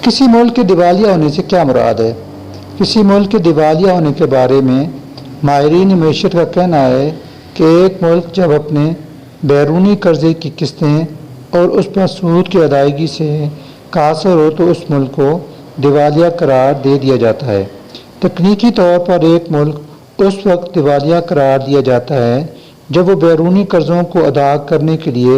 کسی ملک کے دیوالیہ ہونے سے کیا مراد ہے؟ کسی ملک کے دیوالیہ ہونے کے بارے میں ماہرین معیشت کا کہنا ہے کہ ایک ملک جب اپنے بیرونی قرضے کی قسطیں اور اس پر سود کی ادائیگی سے قاصر ہو تو اس ملک کو دیوالیہ قرار دے دیا جاتا ہے۔ تکنیکی طور پر ایک ملک اس وقت دیوالیہ قرار دیا جاتا ہے جب وہ بیرونی قرضوں کو ادا کرنے کے لیے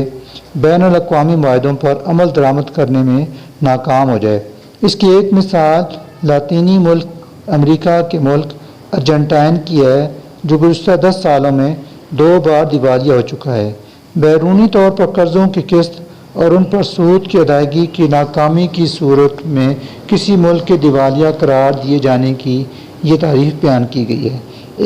بین الاقوامی معاہدوں پر عمل درآمد کرنے میں ناکام ہو جائے۔ اس کی ایک مثال لاطینی ملک امریکہ کے ملک ارجنٹائن کی ہے، جو گزشتہ 10 سالوں میں 2 بار دیوالیہ ہو چکا ہے۔ بیرونی طور پر قرضوں کی قسط اور ان پر سود کی ادائیگی کی ناکامی کی صورت میں کسی ملک کے دیوالیہ قرار دیے جانے کی یہ تعریف بیان کی گئی ہے۔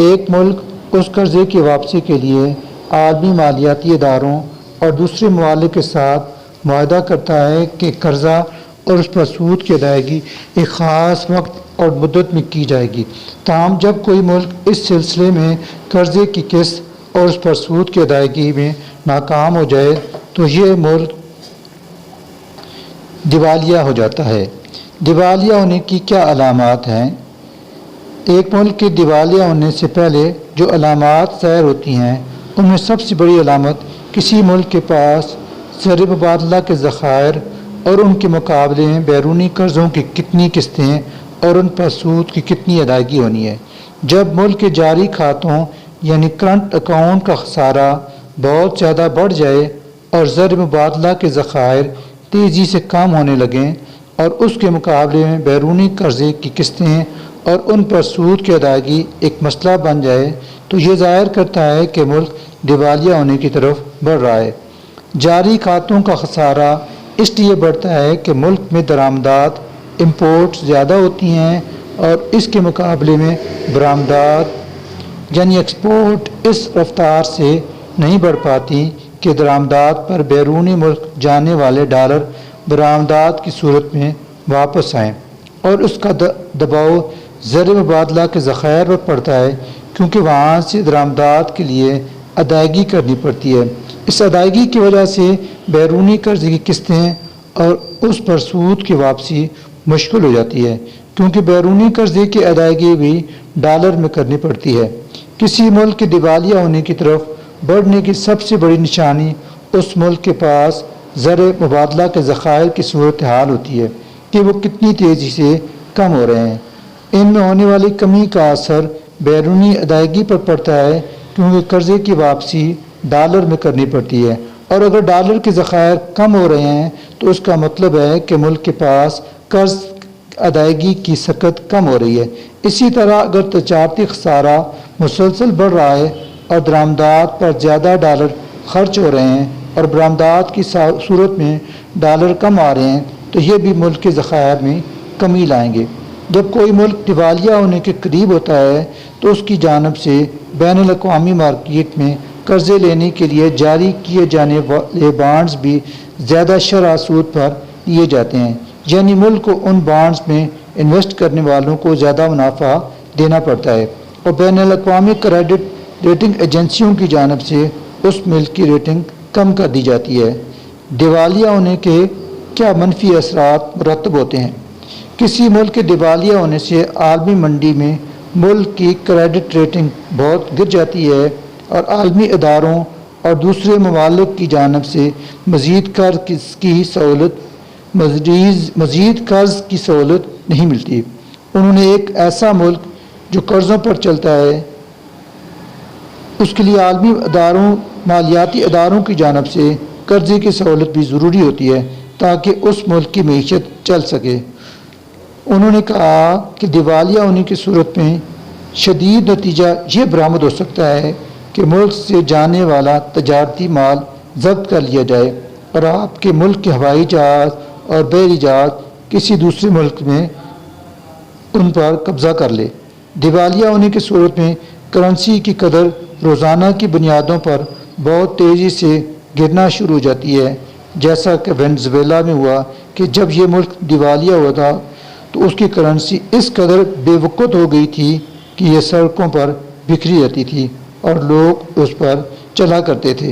ایک ملک اس قرضے کی واپسی کے لیے عالمی مالیاتی اداروں اور دوسرے ممالک کے ساتھ معاہدہ کرتا ہے کہ قرضہ اور اس پر سود کی ادائیگی ایک خاص وقت اور مدت میں کی جائے گی۔ تاہم جب کوئی ملک اس سلسلے میں قرضے کی قسط اور اس پر سود کی ادائیگی میں ناکام ہو جائے تو یہ ملک دیوالیہ ہو جاتا ہے۔ دیوالیہ ہونے کی کیا علامات ہیں؟ ایک ملک کے دیوالیہ ہونے سے پہلے جو علامات ظاہر ہوتی ہیں ان میں سب سے بڑی علامت کسی ملک کے پاس زر مبادلہ کے ذخائر اور ان کے مقابلے میں بیرونی قرضوں کی کتنی قسطیں اور ان پر سود کی کتنی ادائیگی ہونی ہے۔ جب ملک کے جاری کھاتوں یعنی کرنٹ اکاؤنٹ کا خسارہ بہت زیادہ بڑھ جائے اور زر مبادلہ کے ذخائر تیزی سے کم ہونے لگیں اور اس کے مقابلے میں بیرونی قرضے کی قسطیں اور ان پر سود کی ادائیگی ایک مسئلہ بن جائے تو یہ ظاہر کرتا ہے کہ ملک دیوالیہ ہونے کی طرف بڑھ رہا ہے۔ جاری کھاتوں کا خسارہ اس لیے بڑھتا ہے کہ ملک میں درآمدات امپورٹ زیادہ ہوتی ہیں اور اس کے مقابلے میں برآمدات یعنی ایکسپورٹ اس رفتار سے نہیں بڑھ پاتی کہ درآمدات پر بیرونی ملک جانے والے ڈالر برآمدات کی صورت میں واپس آئیں، اور اس کا دباؤ زر مبادلہ کے ذخائر پر پڑتا ہے کیونکہ وہاں سے درآمدات کے لیے ادائیگی کرنی پڑتی ہے۔ اس ادائیگی کی وجہ سے بیرونی قرضے کی قسطیں اور اس پر سود کی واپسی مشکل ہو جاتی ہے کیونکہ بیرونی قرضے کی ادائیگی بھی ڈالر میں کرنی پڑتی ہے۔ کسی ملک کے دیوالیہ ہونے کی طرف بڑھنے کی سب سے بڑی نشانی اس ملک کے پاس زر مبادلہ کے ذخائر کی صورتحال ہوتی ہے کہ وہ کتنی تیزی سے کم ہو رہے ہیں۔ ان میں ہونے والی کمی کا اثر بیرونی ادائیگی پر پڑتا ہے کیونکہ قرضے کی واپسی ڈالر میں کرنی پڑتی ہے، اور اگر ڈالر کے ذخائر کم ہو رہے ہیں تو اس کا مطلب ہے کہ ملک کے پاس قرض ادائیگی کی سکت کم ہو رہی ہے۔ اسی طرح اگر تجارتی خسارہ مسلسل بڑھ رہا ہے اور درآمدات پر زیادہ ڈالر خرچ ہو رہے ہیں اور برآمدات کی صورت میں ڈالر کم آ رہے ہیں تو یہ بھی ملک کے ذخائر میں کمی لائیں گے۔ جب کوئی ملک دیوالیہ ہونے کے قریب ہوتا ہے تو اس کی جانب سے بین الاقوامی مارکیٹ میں قرضے لینے کے لیے جاری کیے جانے والے بانڈز بھی زیادہ شرح سود پر لیے جاتے ہیں، یعنی ملک کو ان بانڈز میں انویسٹ کرنے والوں کو زیادہ منافع دینا پڑتا ہے، اور بین الاقوامی کریڈٹ ریٹنگ ایجنسیوں کی جانب سے اس ملک کی ریٹنگ کم کر دی جاتی ہے۔ دیوالیہ ہونے کے کیا منفی اثرات مرتب ہوتے ہیں؟ کسی ملک کے دیوالیہ ہونے سے عالمی منڈی میں ملک کی کریڈٹ ریٹنگ بہت گر جاتی ہے اور عالمی اداروں اور دوسرے ممالک کی جانب سے مزید قرض کی سہولت نہیں ملتی۔ انہوں نے ایک ایسا ملک جو قرضوں پر چلتا ہے اس کے لیے عالمی اداروں مالیاتی اداروں کی جانب سے قرضے کی سہولت بھی ضروری ہوتی ہے تاکہ اس ملک کی معیشت چل سکے۔ انہوں نے کہا کہ دیوالیہ ہونے کی صورت میں شدید نتیجہ یہ برآمد ہو سکتا ہے کہ ملک سے جانے والا تجارتی مال ضبط کر لیا جائے اور آپ کے ملک کے ہوائی جہاز اور بحری جہاز کسی دوسرے ملک میں ان پر قبضہ کر لے۔ دیوالیہ ہونے کی صورت میں کرنسی کی قدر روزانہ کی بنیادوں پر بہت تیزی سے گرنا شروع ہو جاتی ہے، جیسا کہ وینزویلا میں ہوا کہ جب یہ ملک دیوالیہ ہوا تھا تو اس کی کرنسی اس قدر بے وقت ہو گئی تھی کہ یہ سڑکوں پر بکھری رہتی تھی اور لوگ اس پر چلا کرتے تھے۔